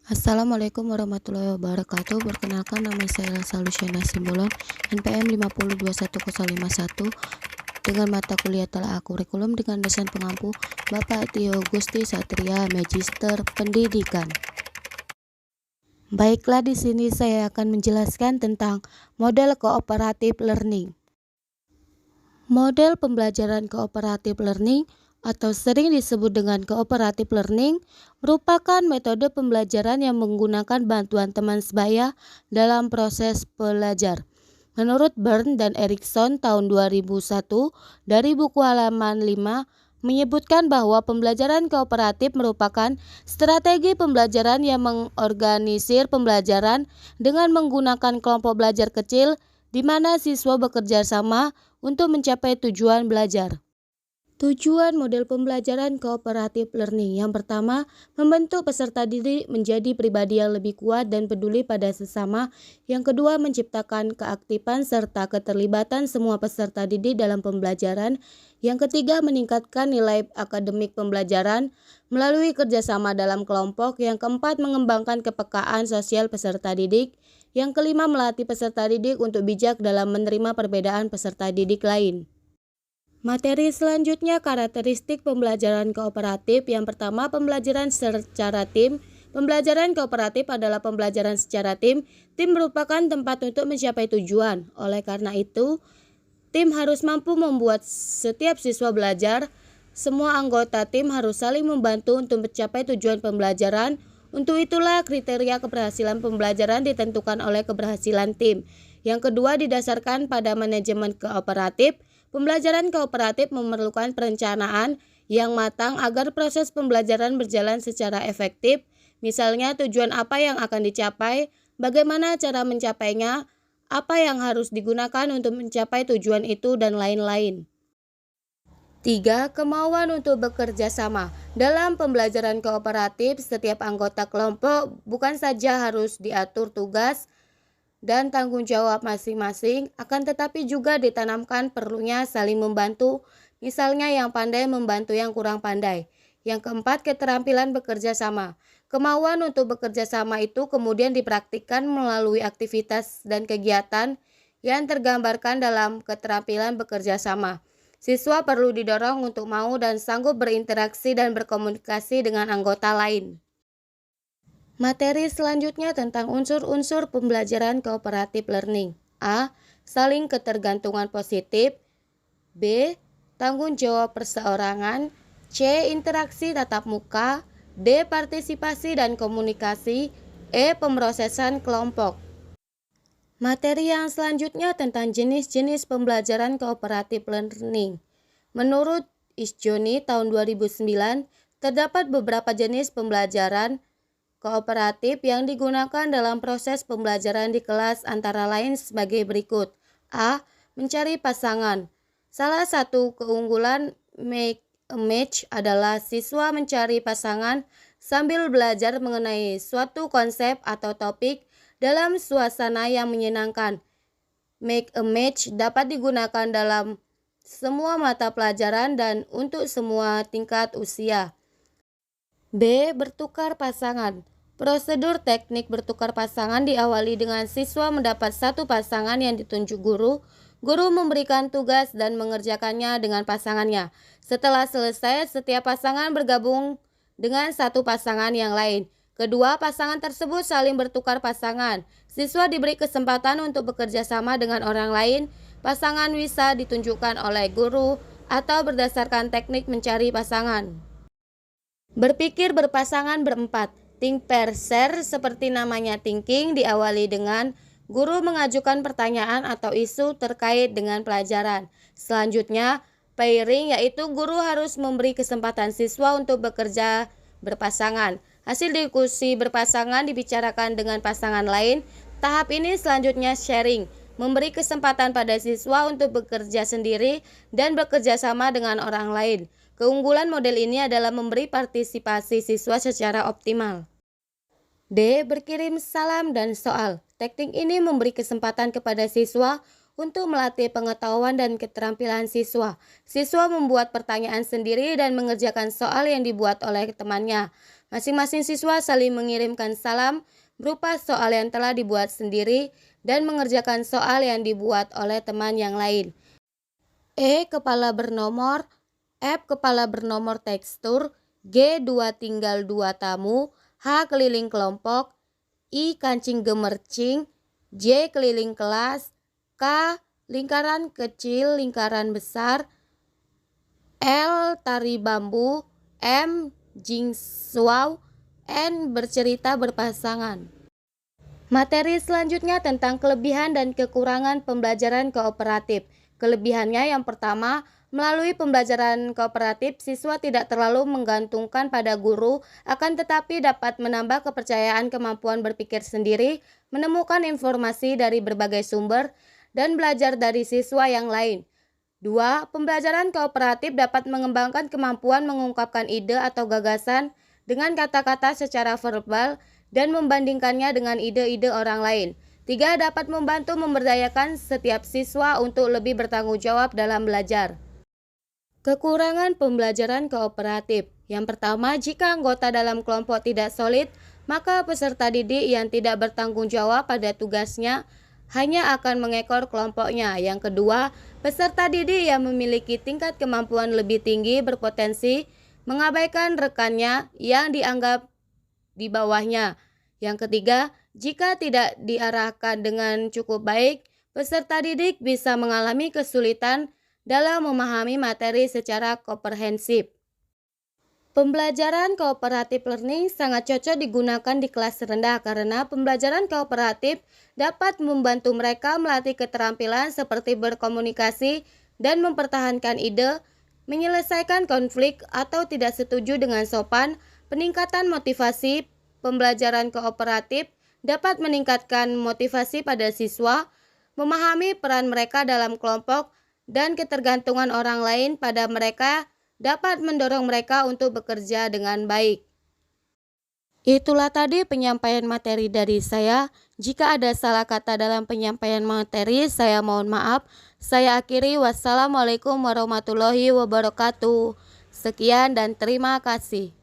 Assalamualaikum warahmatullahi wabarakatuh. Perkenalkan, nama saya Elsa Luciana Simbolon, NPM 5021051, dengan mata kuliah telaah kurikulum dengan dosen pengampu Bapak Tio Gusti Satria, Magister Pendidikan. Baiklah, di sini saya akan menjelaskan tentang model cooperative learning. Model pembelajaran cooperative learning atau sering disebut dengan cooperative learning merupakan metode pembelajaran yang menggunakan bantuan teman sebaya dalam proses belajar. Menurut Byrne dan Erikson tahun 2001 dari buku halaman 5 menyebutkan bahwa pembelajaran kooperatif merupakan strategi pembelajaran yang mengorganisir pembelajaran dengan menggunakan kelompok belajar kecil di mana siswa bekerja sama untuk mencapai tujuan belajar. Tujuan model pembelajaran cooperative learning yang pertama, membentuk peserta didik menjadi pribadi yang lebih kuat dan peduli pada sesama. Yang kedua, menciptakan keaktifan serta keterlibatan semua peserta didik dalam pembelajaran. Yang ketiga, meningkatkan nilai akademik pembelajaran melalui kerjasama dalam kelompok. Yang keempat, mengembangkan kepekaan sosial peserta didik. Yang kelima, melatih peserta didik untuk bijak dalam menerima perbedaan peserta didik lain. Materi selanjutnya, karakteristik pembelajaran kooperatif. Yang pertama, pembelajaran secara tim. Pembelajaran kooperatif adalah pembelajaran secara tim. Tim merupakan tempat untuk mencapai tujuan. Oleh karena itu, tim harus mampu membuat setiap siswa belajar. Semua anggota tim harus saling membantu untuk mencapai tujuan pembelajaran. Untuk itulah kriteria keberhasilan pembelajaran ditentukan oleh keberhasilan tim. Yang kedua, didasarkan pada manajemen kooperatif. Pembelajaran kooperatif memerlukan perencanaan yang matang agar proses pembelajaran berjalan secara efektif. Misalnya, tujuan apa yang akan dicapai, bagaimana cara mencapainya, apa yang harus digunakan untuk mencapai tujuan itu, dan lain-lain. 3. Kemauan untuk bekerja sama. Dalam pembelajaran kooperatif, setiap anggota kelompok bukan saja harus diatur tugas dan tanggung jawab masing-masing, akan tetapi juga ditanamkan perlunya saling membantu, misalnya yang pandai membantu yang kurang pandai. Yang keempat, keterampilan bekerja sama. Kemauan untuk bekerja sama itu kemudian dipraktikkan melalui aktivitas dan kegiatan yang tergambarkan dalam keterampilan bekerja sama. Siswa perlu didorong untuk mau dan sanggup berinteraksi dan berkomunikasi dengan anggota lain. Materi selanjutnya tentang unsur-unsur pembelajaran cooperative learning. A. Saling ketergantungan positif. B. Tanggung jawab perseorangan. C. Interaksi tatap muka. D. Partisipasi dan komunikasi. E. Pemrosesan kelompok. Materi yang selanjutnya tentang jenis-jenis pembelajaran cooperative learning. Menurut Isjoni tahun 2009, terdapat beberapa jenis pembelajaran kooperatif yang digunakan dalam proses pembelajaran di kelas, antara lain sebagai berikut. A. Mencari pasangan. Salah satu keunggulan make a match adalah siswa mencari pasangan sambil belajar mengenai suatu konsep atau topik dalam suasana yang menyenangkan. Make a match dapat digunakan dalam semua mata pelajaran dan untuk semua tingkat usia. B. Bertukar pasangan. Prosedur teknik bertukar pasangan diawali dengan siswa mendapat satu pasangan yang ditunjuk guru. Guru memberikan tugas dan mengerjakannya dengan pasangannya. Setelah selesai, setiap pasangan bergabung dengan satu pasangan yang lain. Kedua pasangan tersebut saling bertukar pasangan. Siswa diberi kesempatan untuk bekerja sama dengan orang lain. Pasangan bisa ditunjukkan oleh guru atau berdasarkan teknik mencari pasangan. Berpikir berpasangan berempat. Think pair share, seperti namanya thinking, diawali dengan guru mengajukan pertanyaan atau isu terkait dengan pelajaran. Selanjutnya, pairing, yaitu guru harus memberi kesempatan siswa untuk bekerja berpasangan. Hasil diskusi berpasangan dibicarakan dengan pasangan lain. Tahap ini selanjutnya sharing, memberi kesempatan pada siswa untuk bekerja sendiri dan bekerja sama dengan orang lain. Keunggulan model ini adalah memberi partisipasi siswa secara optimal. D. Berkirim salam dan soal. Teknik ini memberi kesempatan kepada siswa untuk melatih pengetahuan dan keterampilan siswa. Siswa membuat pertanyaan sendiri dan mengerjakan soal yang dibuat oleh temannya. Masing-masing siswa saling mengirimkan salam berupa soal yang telah dibuat sendiri dan mengerjakan soal yang dibuat oleh teman yang lain. E. Kepala bernomor, F. Kepala bernomor tekstur, G. 2 tinggal 2 tamu, H. Keliling kelompok, I. Kancing gemercing, J. Keliling kelas, K. Lingkaran kecil, lingkaran besar, L. Tari bambu, M. Jingsuau, N. Bercerita berpasangan. Materi selanjutnya tentang kelebihan dan kekurangan pembelajaran kooperatif. Kelebihannya yang pertama, melalui pembelajaran kooperatif, siswa tidak terlalu menggantungkan pada guru, akan tetapi dapat menambah kepercayaan kemampuan berpikir sendiri, menemukan informasi dari berbagai sumber, dan belajar dari siswa yang lain. 2. Pembelajaran kooperatif dapat mengembangkan kemampuan mengungkapkan ide atau gagasan dengan kata-kata secara verbal dan membandingkannya dengan ide-ide orang lain. 3. Dapat membantu memberdayakan setiap siswa untuk lebih bertanggung jawab dalam belajar. Kekurangan pembelajaran kooperatif. Yang pertama, jika anggota dalam kelompok tidak solid, maka peserta didik yang tidak bertanggung jawab pada tugasnya hanya akan mengekor kelompoknya. Yang kedua, peserta didik yang memiliki tingkat kemampuan lebih tinggi berpotensi mengabaikan rekannya yang dianggap di bawahnya. Yang ketiga, jika tidak diarahkan dengan cukup baik, peserta didik bisa mengalami kesulitan dalam memahami materi secara komprehensif. Pembelajaran cooperative learning sangat cocok digunakan di kelas rendah karena pembelajaran kooperatif dapat membantu mereka melatih keterampilan seperti berkomunikasi dan mempertahankan ide, menyelesaikan konflik atau tidak setuju dengan sopan. Peningkatan motivasi pembelajaran kooperatif dapat meningkatkan motivasi pada siswa, memahami peran mereka dalam kelompok, dan ketergantungan orang lain pada mereka dapat mendorong mereka untuk bekerja dengan baik. Itulah tadi penyampaian materi dari saya. Jika ada salah kata dalam penyampaian materi, saya mohon maaf. Saya akhiri. Wassalamualaikum warahmatullahi wabarakatuh. Sekian dan terima kasih.